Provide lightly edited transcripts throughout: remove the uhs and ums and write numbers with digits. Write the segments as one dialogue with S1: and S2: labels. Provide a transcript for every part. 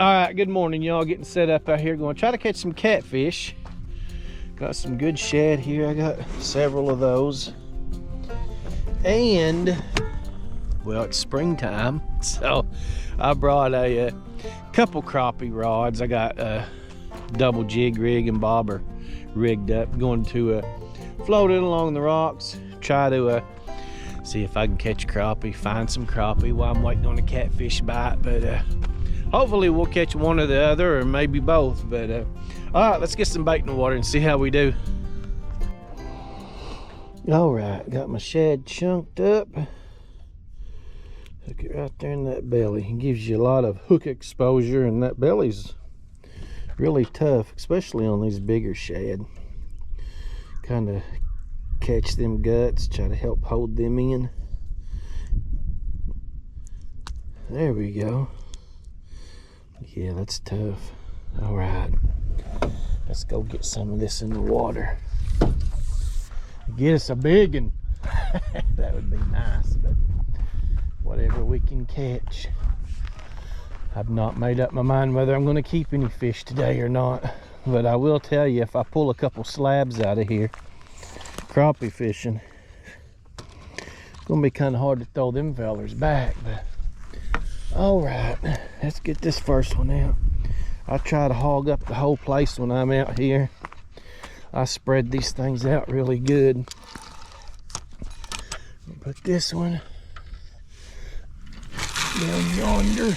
S1: All right, good morning, y'all. Getting set up out here, going to try to catch some catfish. Got some good shad here. I got several of those. And, well, it's springtime, so I brought a couple crappie rods. I got a double jig rig and bobber rigged up. Going to float it along the rocks, try to see if I can catch crappie, find some crappie while I'm waiting on a catfish bite. But hopefully we'll catch one or the other, or maybe both. But all right, let's get some bait in the water and see how we do. All right, got my shad chunked up. Hook it right there in that belly. It gives you a lot of hook exposure, and that belly's really tough, especially on these bigger shad. Kind of catch them guts, try to help hold them in. There we go. Yeah, that's tough. All right, let's go get some of this in the water. Get us a big one. That would be nice, but whatever we can catch. I've not made up my mind whether I'm going to keep any fish today or not, but I will tell you, if I pull a couple slabs out of here crappie fishing, it's going to be kind of hard to throw them fellers back. But all right, let's get this first one out. I try to hog up the whole place when I'm out here. I spread these things out really good. Put this one down yonder.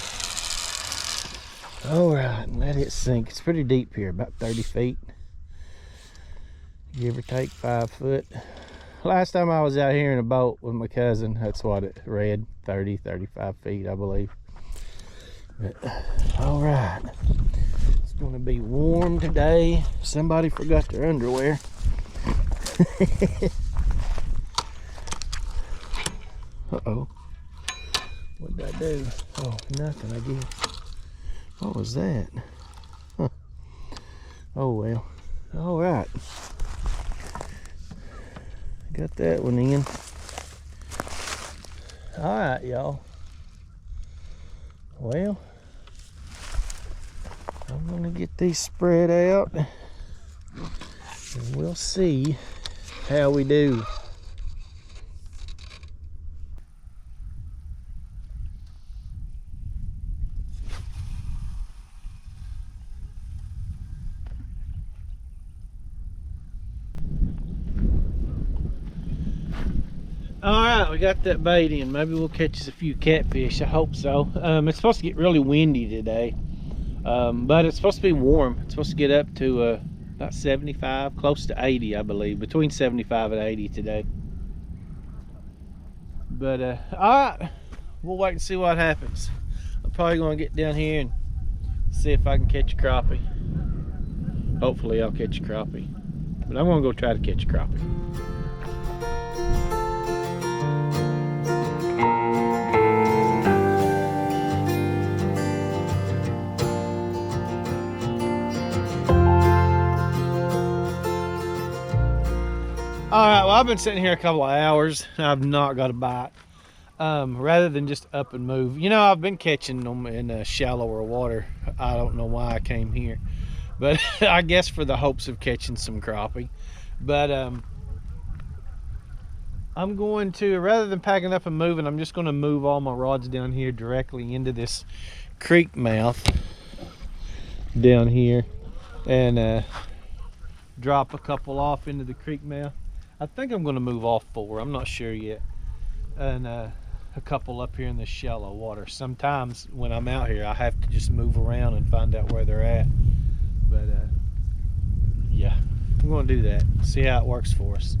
S1: All right, and let it sink. It's pretty deep here, about 30 feet. Give or take 5 foot. Last time I was out here in a boat with my cousin, that's what it read, 30, 35 feet, I believe. But, all right. It's gonna be warm today. Somebody forgot their underwear. Uh-oh. What did I do? Oh, nothing, I guess. What was that? Huh. Oh, well. All right. Got that one in. All right, y'all. Well, I'm gonna get these spread out and we'll see how we do. All right, we got that bait in. Maybe we'll catch us a few catfish. I hope so. It's supposed to get really windy today, but it's supposed to be warm. It's supposed to get up to about 75, close to 80, I believe, between 75 and 80 today. But all right, we'll wait and see what happens. I'm probably going to get down here and see if I can catch a crappie. Hopefully I'll catch a crappie, but I'm going to go try to catch a crappie. All right, well, I've been sitting here a couple of hours and I've not got a bite. Rather than just up and move. You know, I've been catching them in shallower water. I don't know why I came here, but I guess for the hopes of catching some crappie. But I'm going to, rather than packing up and moving, I'm just going to move all my rods down here directly into this creek mouth down here and drop a couple off into the creek mouth. I think I'm going to move off 4. I'm not sure yet. And a couple up here in this shallow water. Sometimes when I'm out here, I have to just move around and find out where they're at. But yeah, I'm going to do that. See how it works for us.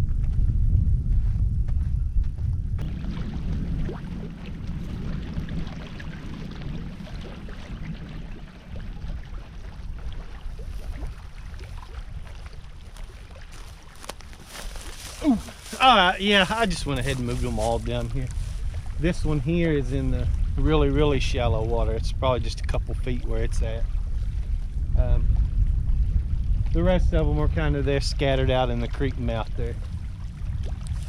S1: Ooh. All right, yeah, I just went ahead and moved them all down here. This one here is in the really, really shallow water. It's probably just a couple feet where it's at. The rest of them are kind of there scattered out in the creek mouth there.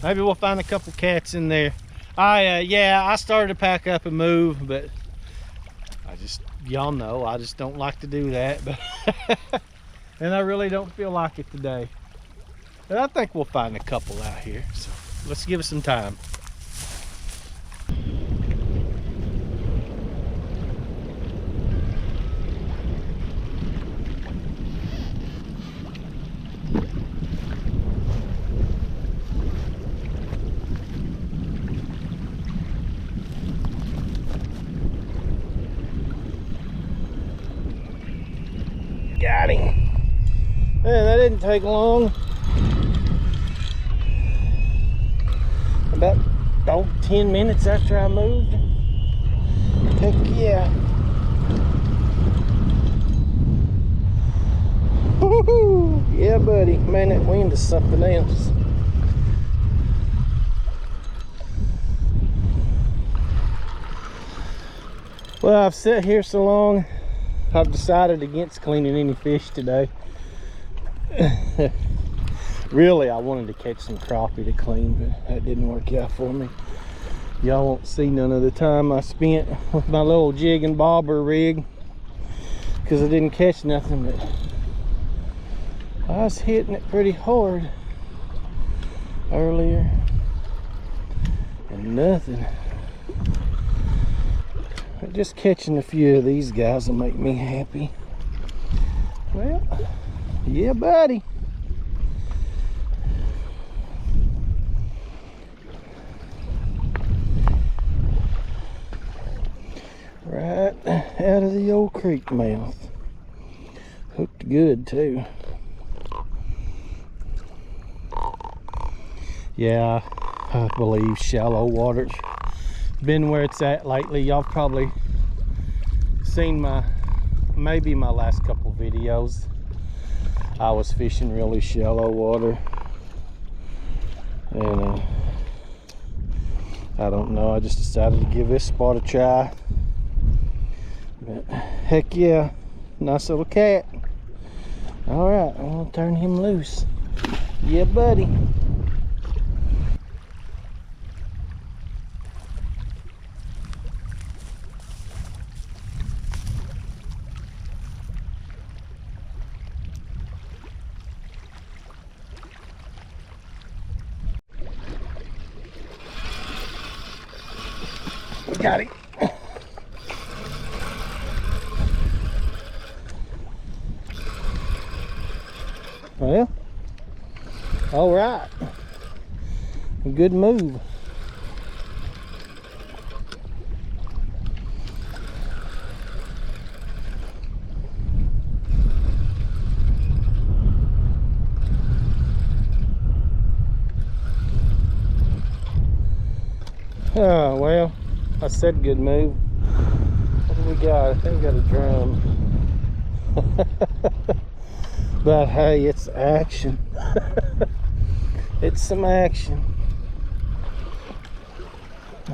S1: Maybe we'll find a couple cats in there. Yeah, I started to pack up and move, but y'all know, I just don't like to do that. But and I really don't feel like it today. But I think we'll find a couple out here. So let's give it some time. Got him. Yeah, that didn't take long. About 10 minutes after I moved. Heck yeah. Woohoo! Yeah, buddy. Man, that wind is something else. Well, I've sat here so long, I've decided against cleaning any fish today. Really, I wanted to catch some crappie to clean, but that didn't work out for me. Y'all won't see none of the time I spent with my little jig and bobber rig, because I didn't catch nothing, but I was hitting it pretty hard earlier and nothing. But just catching a few of these guys will make me happy. Well, yeah, buddy. Right out of the old creek mouth. Hooked good too. Yeah, I believe shallow water's been where it's at lately. Y'all probably seen maybe my last couple videos. I was fishing really shallow water, and I don't know, I just decided to give this spot a try. But heck yeah, nice little cat. All right, I'm gonna turn him loose. Yeah, buddy. Got it. Well, all right. Good move. Oh, well, I said good move. What do we got? I think we got a drum. But hey, it's action. It's some action.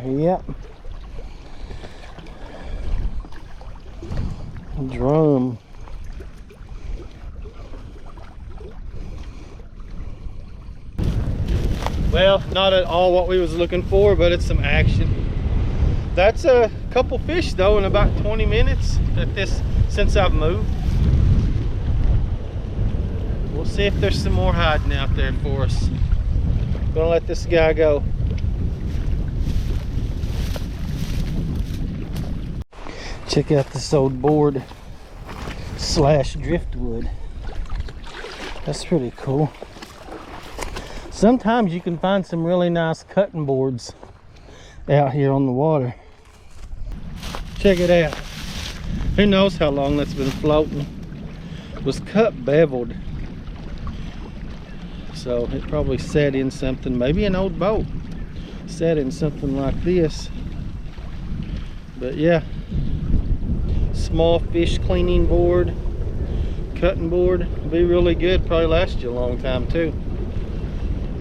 S1: Yep. Drum. Well, not at all what we was looking for, but it's some action. That's a couple fish though in about 20 minutes since I've moved. We'll see if there's some more hiding out there for us. Gonna let this guy go. Check out this old board / driftwood. That's pretty cool. Sometimes you can find some really nice cutting boards out here on the water. Check it out. Who knows how long that's been floating. It was cut beveled. So it probably sat in something, maybe an old boat. Sat in something like this. But yeah, small fish cleaning board, cutting board, be really good, probably last you a long time too.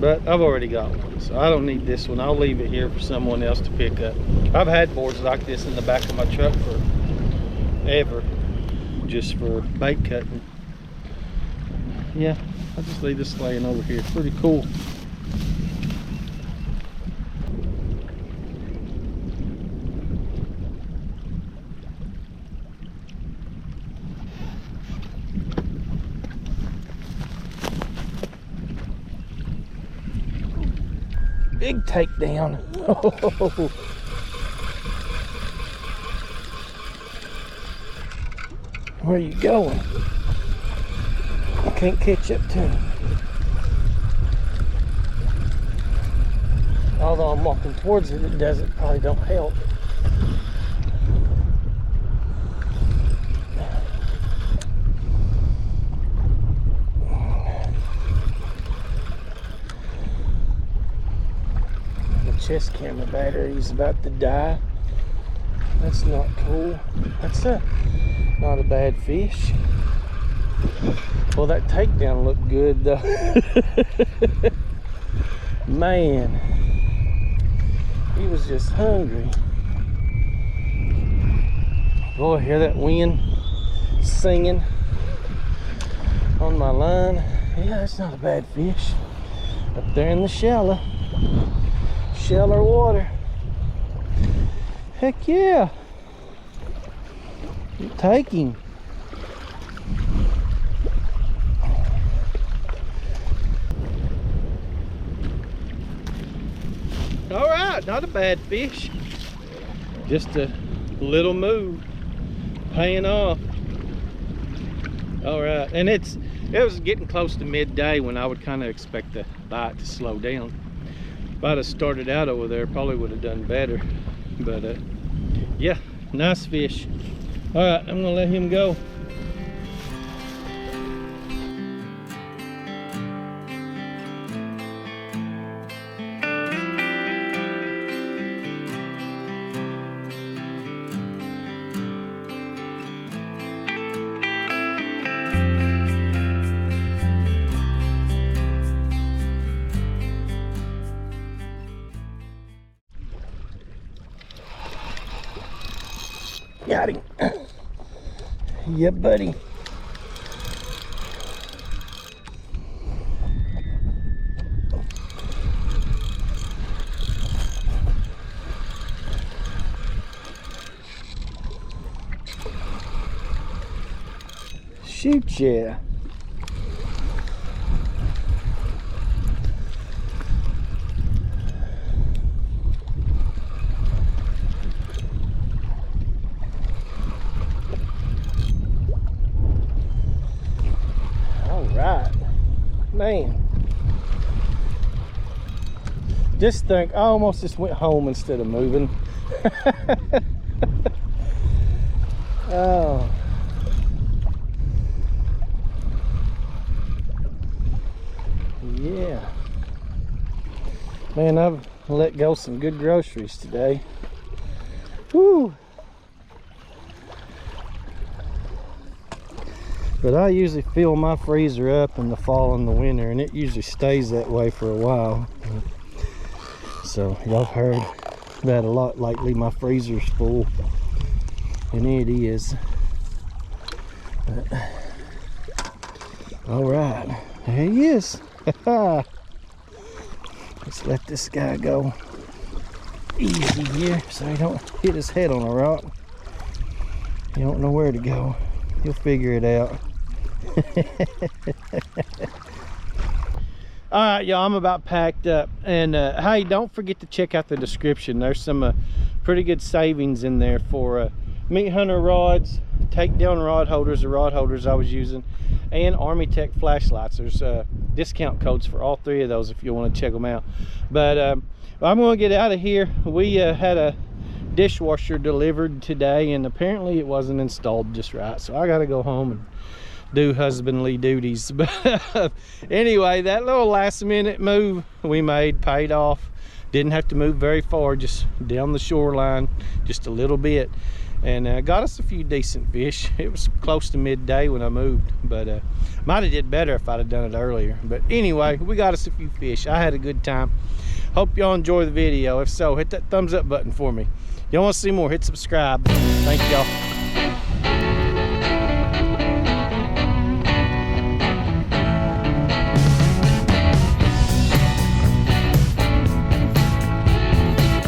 S1: But I've already got one, so I don't need this one. I'll leave it here for someone else to pick up. I've had boards like this in the back of my truck forever, just for bait cutting. Yeah, I'll just leave this laying over here. It's pretty cool. big takedown. Where are you going? I can't catch up to him. Although I'm walking towards it, it probably don't help. The chest camera battery is about to die. That's not cool. That's not a bad fish. Well, that takedown looked good though. Man, he was just hungry. Boy, hear that wind singing on my line. Yeah, that's not a bad fish. Up there in the shallow water. Heck yeah. Take him. All right, not a bad fish. Just a little move, paying off. All right, and it was getting close to midday when I would kind of expect the bite to slow down. If I'd have started out over there, probably would have done better. But yeah, nice fish. All right, I'm gonna let him go. Got him. Yeah, buddy. Shoot ya. Man, just think, I almost just went home instead of moving. Oh, yeah, man, I've let go some good groceries today. Woo. But I usually fill my freezer up in the fall and the winter, and it usually stays that way for a while. So y'all heard that a lot lately. My freezer's full, and it is. But, all right, there he is. Let's let this guy go easy here so he don't hit his head on a rock. You don't know where to go. You'll figure it out. All right, y'all, I'm about packed up, and hey, don't forget to check out the description. There's some pretty good savings in there for Meat Hunter rods, takedown rod holders, the rod holders I was using, and Army Tech flashlights. There's discount codes for all three of those if you want to check them out. But I'm going to get out of here. We had a dishwasher delivered today, and apparently it wasn't installed just right, so I got to go home and do husbandly duties. But anyway, that little last minute move we made paid off. Didn't have to move very far, just down the shoreline just a little bit, and got us a few decent fish. It was close to midday when I moved, but might have did better if I'd have done it earlier. But anyway, we got us a few fish. I had a good time. Hope y'all enjoy the video. If so, hit that thumbs up button for me. If y'all want to see more, hit subscribe. Thank y'all.